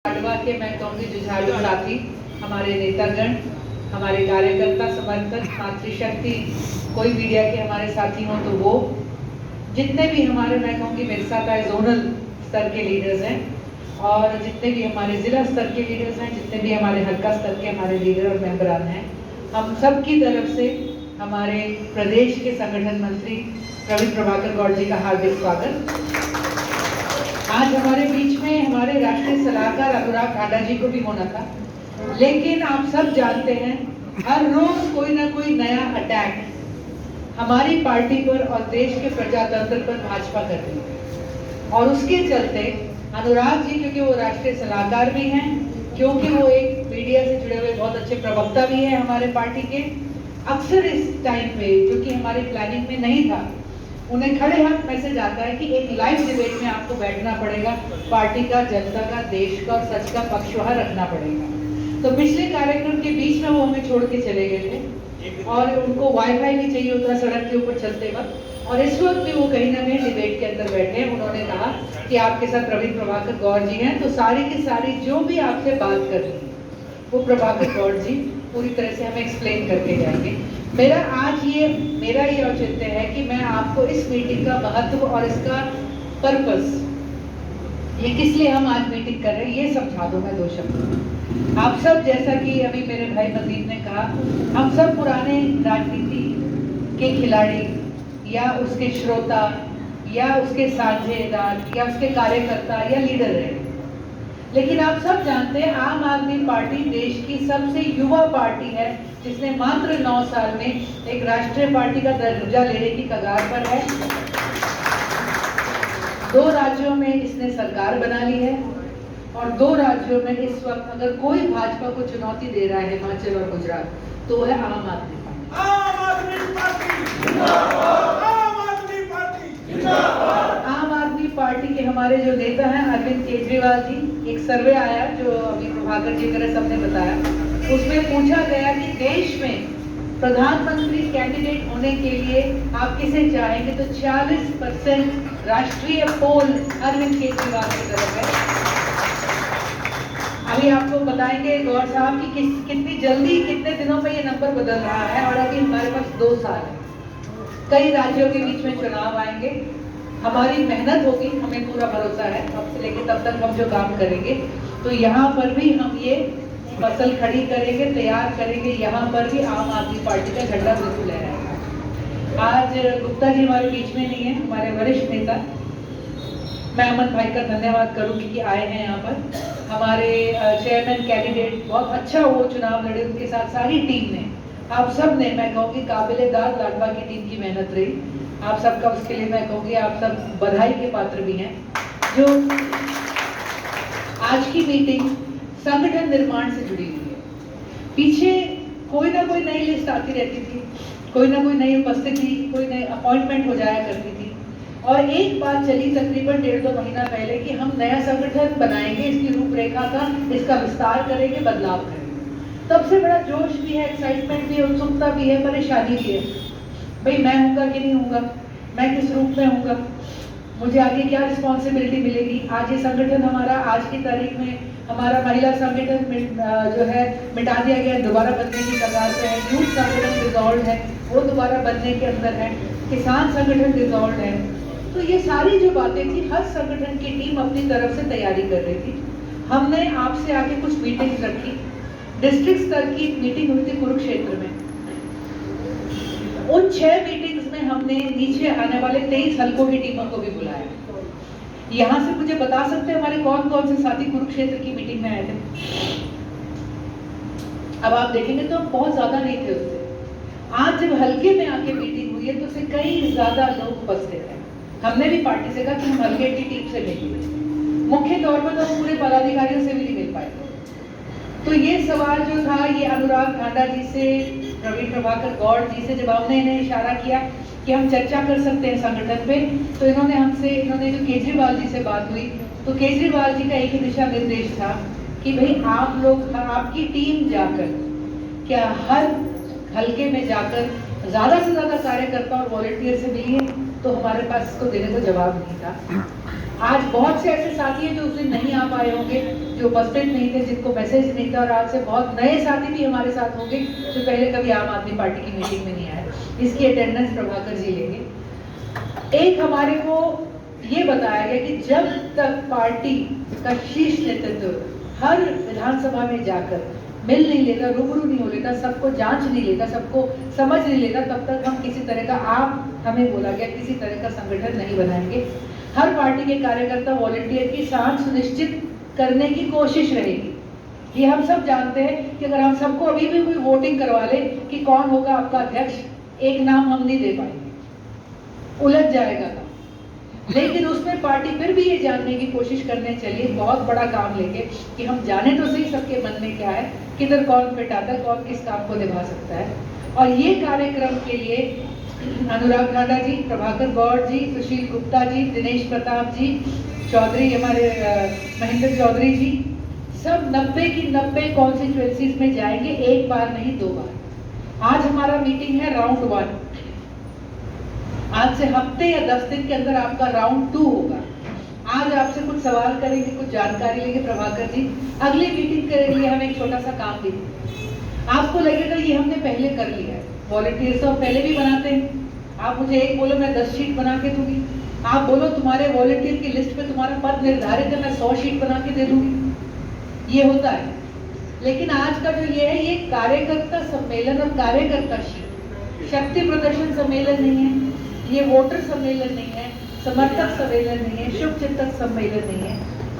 लाडवा के मैं कहूँगी जुझारू साथी, हमारे नेतागण, हमारे कार्यकर्ता, समर्थक, मातृशक्ति, कोई मीडिया के हमारे साथी हों तो वो, जितने भी हमारे मैं कहूँगी मेरे साथ आए जोनल स्तर के लीडर्स हैं और जितने भी हमारे जिला स्तर के लीडर्स हैं, जितने भी हमारे हल्का स्तर के हमारे लीडर और मेंबरान हैं, हम सब की तरफ से हमारे प्रदेश के संगठन मंत्री प्रवीण प्रभाकर गौड़ जी का हार्दिक स्वागत। आज हमारे बीच में हमारे राष्ट्रीय सलाहकार अनुराग ठाडा जी को भी होना था, लेकिन आप सब जानते हैं हर रोज कोई ना कोई नया अटैक हमारी पार्टी पर और देश के प्रजातंत्र पर भाजपा कर रही है और उसके चलते अनुराग जी, क्योंकि वो राष्ट्रीय सलाहकार भी हैं, क्योंकि वो एक मीडिया से जुड़े हुए बहुत अच्छे प्रवक्ता भी हैं हमारे पार्टी के, अक्सर इस टाइम पे जो कि हमारी प्लानिंग में नहीं था, उन्हें खड़े हाथ मैसेज आता है कि एक लाइव डिबेट में आपको बैठना पड़ेगा, पार्टी का, जनता का, देश का और सच का पक्षवाह रखना पड़ेगा। तो पिछले कार्यक्रम के बीच में वो हमें छोड़ के चले गए थे और उनको वाईफाई भी चाहिए होता सड़क के ऊपर चलते वक्त, और इस वक्त भी वो कहीं ना कहीं डिबेट के अंदर बैठे हैं। उन्होंने कहा कि आपके साथ प्रवीण प्रभाकर गौड़ जी हैं, तो सारी की सारी जो भी आपसे बात कर रही है वो प्रभाकर गौड़ जी पूरी तरह से हमें एक्सप्लेन करके जाएंगे। मेरा ये औचित्य है कि मैं आपको इस मीटिंग का महत्व और इसका पर्पस, ये किस लिए हम आज मीटिंग कर रहे हैं, ये समझा दूं मैं 2 शब्द। आप सब, जैसा कि अभी मेरे भाई मनदीप ने कहा, हम सब पुराने राजनीति के खिलाड़ी या उसके श्रोता या उसके साझेदार या उसके कार्यकर्ता या लीडर रहे, लेकिन आप सब जानते हैं आम आदमी पार्टी देश की सबसे युवा पार्टी है, जिसने मात्र 9 साल में एक राष्ट्रीय पार्टी का दर्जा लेने की कगार पर है। 2 राज्यों में इसने सरकार बना ली है और 2 राज्यों में इस वक्त अगर कोई भाजपा को चुनौती दे रहा है, हिमाचल और गुजरात, तो वो है आम आदमी पार्टी। आम आदमी पार्टी के हमारे जो नेता हैं अरविंद केजरीवाल जी, एक सर्वे आया जो अभी प्रभाकर जी तरह सबने बताया, उसमें पूछा गया कि देश में प्रधानमंत्री कैंडिडेट होने के लिए आप किसे चाहेंगे, तो 40% राष्ट्रीय पोल अरविंद केजरीवाल की तरफ है। अभी आपको बताएंगे गौर साहब की कितनी जल्दी, कितने दिनों में ये नंबर बदल रहा है और अभी हमारे पास 2 साल है। कई राज्यों के बीच में चुनाव आएंगे, हमारी मेहनत होगी, हमें पूरा भरोसा है अब से लेकर तब तक हम जो काम करेंगे, तो यहाँ पर भी हम ये फसल खड़ी करेंगे, तैयार करेंगे, यहाँ पर भी आम आदमी पार्टी का झंडा बिल्कुल लहराएगा। आज गुप्ता जी हमारे बीच में नहीं है, हमारे वरिष्ठ नेता, मैं अमन भाई का धन्यवाद करूंगी कि आए हैं यहाँ पर। हमारे चेयरमैन कैंडिडेट बहुत अच्छा वो चुनाव लड़े, उनके साथ सारी टीम ने, आप सब ने, मैं कहूँगी काबिले-दाद लाडवा की टीम की मेहनत रही, आप सबका उसके लिए मैं कहूँगी आप सब बधाई के पात्र भी हैं। जो आज की मीटिंग संगठन निर्माण से जुड़ी हुई है, पीछे कोई ना कोई नई लिस्ट आती रहती थी, कोई ना कोई नई उपस्थिति, कोई नई अपॉइंटमेंट हो जाया करती थी, और एक बात चली तकरीबन 1.5-2 महीना पहले कि हम नया संगठन बनाएंगे, इसकी रूपरेखा का, इसका विस्तार करेंगे, बदलाव करेंगे। तब से बड़ा जोश भी है, एक्साइटमेंट भी है, उत्सुकता भी है, परेशानी भी है, भाई मैं हूँगा कि नहीं हूँगा, मैं किस रूप में हूँगा, मुझे आगे क्या रिस्पॉन्सिबिलिटी मिलेगी। आज ये संगठन हमारा, आज की तारीख में हमारा महिला संगठन जो है मिटा दिया गया, दोबारा बनने की कगार पे है, यूथ संगठन डिसॉल्व है, वो दोबारा बनने के अंदर है, किसान संगठन डिसॉल्व है। तो ये सारी जो बातें थी, हर संगठन की टीम अपनी तरफ से तैयारी कर रही थी। हमने आपसे आगे कुछ मीटिंग्स रखी, डिस्ट्रिक्ट स्तर की मीटिंग हुई थी कुरुक्षेत्र में, उन 6 मीटिंग्स में हमने नीचे आने वाले 23 हल्कों की टीमों को भी बुलाया। यहाँ से मुझे बता सकते हैं हमारे कौन कौन से साथी कुरुक्षेत्र की मीटिंग में आए थे? अब आप देखेंगे तो बहुत ज्यादा नहीं थे उससे। आज जब हल्के में आके मीटिंग हुई है तो उससे कई ज्यादा लोग उपस्थित हैं। हमने भी पार्टी से कहा कि हम हल्के की टीम से मिलेंगे, मुख्य तौर पर तो हम पूरे पदाधिकारियों से भी नहीं मिल पाए। तो ये सवाल जो था, ये अनुराग ठाडा जी से, प्रवीण प्रभाकर गौड़ जी से जब हमने इन्हें इशारा किया कि हम चर्चा कर सकते हैं संगठन पे, तो इन्होंने जो केजरीवाल जी से बात हुई, तो केजरीवाल जी का एक ही दिशा निर्देश था कि भाई आप लोग, आपकी टीम जाकर, क्या हर हल्के में जाकर ज़्यादा से ज़्यादा कार्यकर्ता और वॉलंटियर से मिलिए, तो हमारे पास इसको देने को जवाब नहीं था। आज बहुत से ऐसे साथी हैं जो उस दिन नहीं आ पाए होंगे, जो उपस्थित नहीं थे, जिनको मैसेज नहीं था, और आज से बहुत नए साथी भी हमारे साथ होंगे जो पहले कभी आम आदमी पार्टी की मीटिंग में नहीं आए। इसकी अटेंडेंस प्रभाकर जी लेंगे। एक हमारे को ये बताया गया कि जब तक पार्टी का शीर्ष नेतृत्व हर विधानसभा में जाकर मिल नहीं लेता, रूबरू नहीं हो लेता, सबको जांच नहीं लेता, सबको समझ नहीं लेता, तब तक हम किसी तरह का, आप हमें बोला गया, किसी तरह का संगठन नहीं बनाएंगे। हर पार्टी के कार्यकर्ता वॉलंटियर की साथ सुनिश्चित करने की कोशिश रहेगी। ये हम सब जानते हैं कि अगर हम सबको अभी भी कोई वोटिंग करवा ले कि कौन होगा आपका अध्यक्ष, एक नाम हम नहीं दे पाएंगे, उलझ जाएगा काम। लेकिन उसमें पार्टी फिर भी ये जानने की कोशिश करने चलिए, बहुत बड़ा काम लेके, कि हम जाने तो सही सबके मन में क्या है, किधर कौन फिट आता है, कौन किस काम को निभा सकता है। और ये कार्यक्रम के लिए अनुराग ठाडा जी, प्रभाकर गौड़ जी, सुशील गुप्ता जी, दिनेश प्रताप जी, चौधरी हमारे महेंद्र चौधरी जी, सब 90 की 90 कॉन्स्टिट्यूएंसीज में जाएंगे, एक बार नहीं 2 बार। आज हमारा मीटिंग है राउंड 1। आज से हफ्ते या 10 दिन के अंदर आपका राउंड 2 होगा। आज आपसे कुछ सवाल करेंगे, कुछ जानकारी लेंगे प्रभाकर जी। अगली मीटिंग के लिए हम एक छोटा सा काम भी, आपको लगेगा ये हमने पहले कर लिया है। वॉलंटियर्स तो पहले भी बनाते हैं। आप मुझे एक बोलो मैं 10 शीट बना के दूंगी, आप बोलो तुम्हारे वॉलंटियर की लिस्ट पे तुम्हारा पद निर्धारित है, मैं 100 शीट बना के दे दूंगी। ये होता है। लेकिन आज का जो ये है, ये कार्यकर्ता सम्मेलन और कार्यकर्ता शीट, शक्ति प्रदर्शन सम्मेलन नहीं है, ये वोटर सम्मेलन नहीं है, समर्थक सम्मेलन नहीं है, शुभ चिंतक सम्मेलन नहीं है।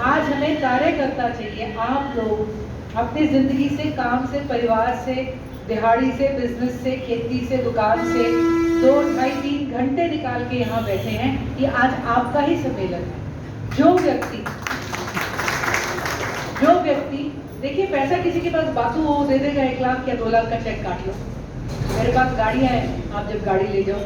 आज हमें कार्यकर्ता चाहिए। आप लोग अपनी जिंदगी से, काम से, परिवार से, दिहाड़ी से, बिजनेस से, खेती से, दुकान से 2, 2.5, 3 घंटे निकाल के यहाँ बैठे हैं। ये आज आपका ही सम्मेलन है। जो व्यक्ति देखिए, पैसा किसी के पास बातू हो दे देगा, 1 लाख या 2 लाख का चेक काट लो। मेरे पास गाड़ियां हैं, आप जब गाड़ी ले जाओ।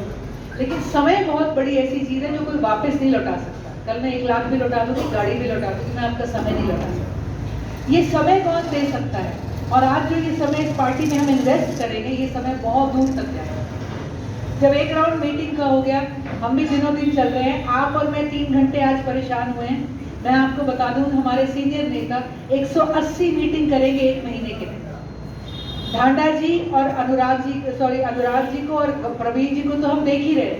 लेकिन समय बहुत बड़ी ऐसी चीज है जो कोई वापस नहीं लौटा सकता। कल मैं 1 लाख भी लौटा दूंगी, गाड़ी भी लौटा दूंगी, मैं आपका समय नहीं लौटा सकता। ये समय कौन दे सकता है? और आज जो ये समय इस पार्टी में हम इन्वेस्ट करेंगे, ये समय बहुत दूर तक जाएगा। जब एक राउंड मीटिंग का हो गया, हम भी दिनों दिन चल रहे हैं, आप और मैं 3 घंटे आज परेशान हुए हैं। मैं आपको बता दूं, हमारे सीनियर नेता 180 मीटिंग करेंगे 1 महीने के लिए। ढांडा जी और अनुराग जी को और प्रवीण जी को तो हम देख ही रहे।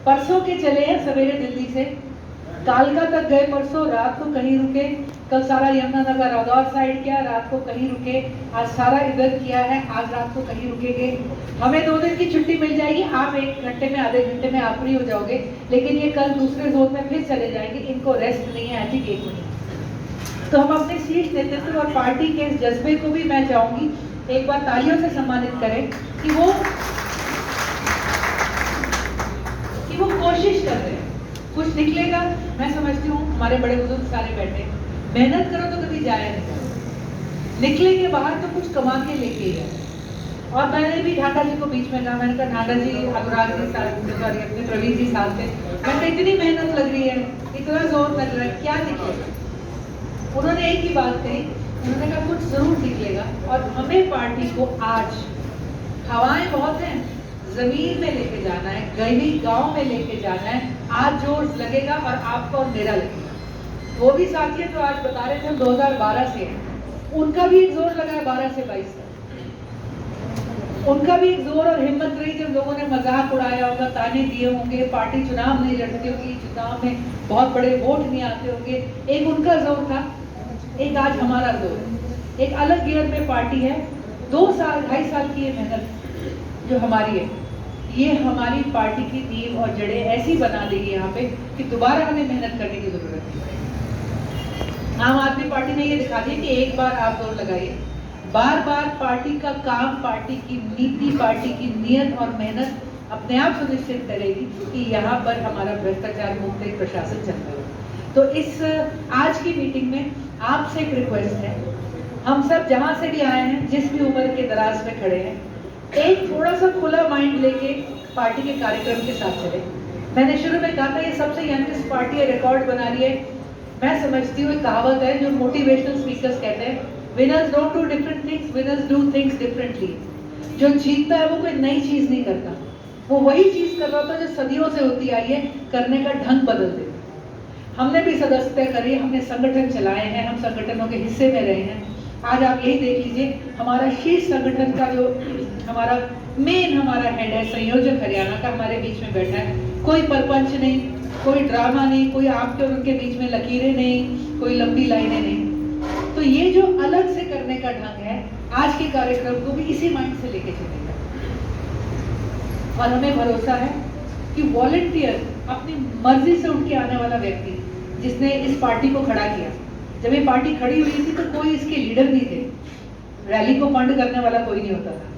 परसों के चले हैं सवेरे दिल्ली से, कालका तक गए, परसों रात को कहीं रुके, कल सारा यमुनानगर रादौर साइड किया, रात को कहीं रुके, आज सारा इधर किया है, आज रात को कहीं रुकेंगे। हमें 2 दिन की छुट्टी मिल जाएगी, आप 1 घंटे में, आधे घंटे में आप फ्री हो जाओगे। लेकिन ये कल दूसरे जोन में फिर चले जाएंगे, इनको रेस्ट नहीं है, आई थिंक 1 महीने। तो हम अपने शीर्ष नेतृत्व और पार्टी के इस जज्बे को भी मैं चाहूंगी एक बार तालियों से सम्मानित करें कि वो कोशिश कर रहे हैं, कुछ निकलेगा। मैं समझती हूँ हमारे बड़े बुजुर्ग सारे बैठे, मेहनत करो तो कभी जाया नहीं, निकलेंगे बाहर तो कुछ कमा के लेके ही आए। और मैंने भी ढांडा जी को बीच में कहा, मैंने कहा ढांडा जी, अनुराग जी साथ, अपने प्रवीण जी साथ थे, मैंने इतनी मेहनत लग रही है, इतना जोर लग रहा है, क्या निकलेगा? उन्होंने एक ही बात कही, उन्होंने कहा कुछ जरूर निकलेगा। और हमें पार्टी को आज, हवाएं बहुत हैं, जमीन में लेके जाना है, गली गांव में लेके जाना है। आज जोर लगेगा और आपका और मेरा लगेगा। वो भी साथी जो आज बता रहे थे हम 2012 से हैं, उनका भी एक जोर लगा है 12 से 22 तक। उनका भी एक जोर और हिम्मत रही जब लोगों ने मजाक उड़ाया होगा, ताने दिए होंगे, पार्टी चुनाव नहीं लड़ती होगी, चुनाव में बहुत बड़े वोट नहीं आते होंगे। एक उनका जोर था, एक आज हमारा जोर है। एक अलग गियर में पार्टी है। 2 साल 2.5 साल की ये मेहनत जो हमारी है, ये हमारी पार्टी की नींव और जड़ें ऐसी बना देगी यहाँ पे कि दोबारा हमें मेहनत करने की जरूरत नहीं। आम आदमी पार्टी ने ये दिखा दिया कि एक बार आप जोर लगाइए, बार बार पार्टी का काम, पार्टी की नीति, पार्टी की नियत और मेहनत अपने आप सुनिश्चित करेगी कि यहाँ पर हमारा भ्रष्टाचार मुक्त एक प्रशासन चलता है। तो इस आज की मीटिंग में आपसे एक रिक्वेस्ट है, हम सब जहाँ से भी आए हैं, जिस भी उम्र के दराज में खड़े हैं, एक थोड़ा सा खुला माइंड लेके पार्टी के कार्यक्रम के साथ चले। मैंने शुरू में कहा था ये सबसे यंगेस्ट पार्टी है, रिकॉर्ड बना रही है। मैं समझती हूँ कहावत है जो मोटिवेशनल स्पीकर्स कहते हैं, winners don't do different things, winners do things differently. जो जीतता है वो कोई नई चीज नहीं करता, वो वही चीज कर रहा था जो सदियों से होती आई है, करने का ढंग बदल देता। हमने भी सदस्यता करी, हमने संगठन चलाए हैं, हम संगठनों के हिस्से में रहे हैं। आज आप यही देख लीजिए, हमारा शीर्ष संगठन का जो हमारा मेन हमारा हेड है, संयोजक हरियाणा का हमारे बीच में बैठा है। कोई परपंच नहीं, कोई ड्रामा नहीं, कोई आपके और उनके बीच में लकीरें नहीं, कोई लंबी लाइनें नहीं। तो ये जो अलग से करने का ढंग है, आज के कार्यक्रम को भी इसी माइंड से लेके चलेगा। और हमें भरोसा है कि वॉलंटियर, अपनी मर्जी से उठ के आने वाला व्यक्ति जिसने इस पार्टी को खड़ा किया, जब ये पार्टी खड़ी हुई थी तो कोई इसके लीडर नहीं थे, रैली को फंड करने वाला कोई नहीं होता था।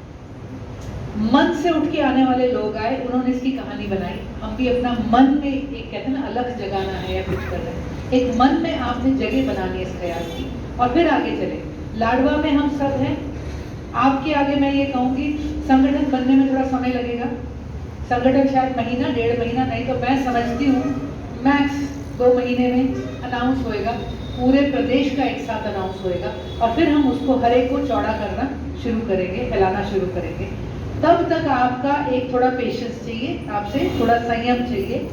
मन से उठ के आने वाले लोग आए, उन्होंने इसकी कहानी बनाई। हम भी अपना मन में एक कहते हैं ना अलग जगाना है या कुछ कर रहे हैं, एक मन में आपने जगह बनानी है इस ख्याल की, और फिर आगे चले। लाडवा में हम सब हैं। आपके आगे मैं ये कहूँगी, संगठन बनने में थोड़ा समय लगेगा। संगठन शायद महीना, 1.5 महीना, नहीं तो मैं समझती हूँ मैक्स 2 महीने में अनाउंस होएगा, पूरे प्रदेश का एक साथ अनाउंस होएगा, और फिर हम उसको हर एक को चौड़ा करना शुरू करेंगे, फैलाना शुरू करेंगे। तब तक आपका एक थोड़ा पेशेंस चाहिए, आपसे थोड़ा संयम चाहिए।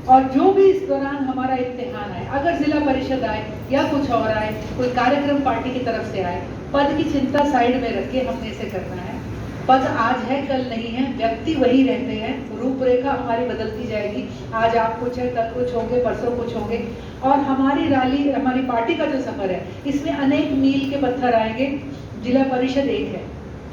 और जो भी इस दौरान हमारा इम्तिहान है, अगर जिला परिषद आए या कुछ और आए, कोई कार्यक्रम पार्टी की तरफ से आए, पद की चिंता साइड में रख के हमने इसे करना है। पद आज है, कल नहीं है, व्यक्ति वही रहते हैं, रूपरेखा हमारी बदलती जाएगी। आज आप कुछ है, कल कुछ होंगे, परसों कुछ होंगे। और हमारी रैली, हमारी पार्टी का जो सफर है, इसमें अनेक मील के पत्थर आएंगे। जिला परिषद एक है,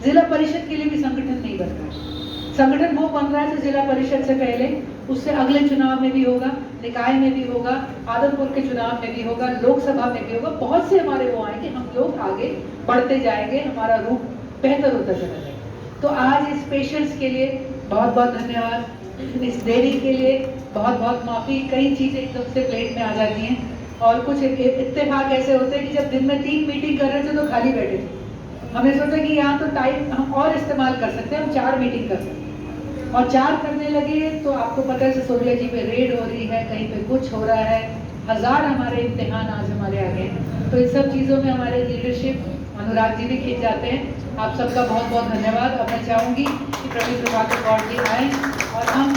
जिला परिषद के लिए भी संगठन नहीं बनता है। संगठन वो बन रहा है जो जिला परिषद से पहले, उससे अगले चुनाव में भी होगा, निकाय में भी होगा, आदमपुर के चुनाव में भी होगा, लोकसभा में भी होगा। बहुत से हमारे वो आएंगे, हम लोग आगे बढ़ते जाएंगे, हमारा रूप बेहतर होता चला जाएगा। तो आज इस पेशेंस के लिए बहुत बहुत धन्यवाद, इस देरी के लिए बहुत बहुत माफ़ी। कई चीज़ें एकदम से प्लेट में आ जाती हैं, और कुछ इत्तेफाक ऐसे होते हैं कि जब दिन में 3 मीटिंग कर रहे थे तो खाली बैठे थे। हमने सोचा कि यहाँ तो टाइम हम और इस्तेमाल कर सकते हैं, हम 4 मीटिंग कर सकते हैं, और 4 करने लगे तो आपको पता है सिसोदिया जी पे रेड हो रही है, कहीं पे कुछ हो रहा है, 1000 हमारे इम्तिहान आज हमारे आगे हैं। तो इन सब चीज़ों में हमारे लीडरशिप अनुराग जी भी खींच जाते हैं। आप सबका बहुत बहुत धन्यवाद। अब मैं चाहूँगी कि प्रवीण प्रभाकर गौड़ जी आएँ और हम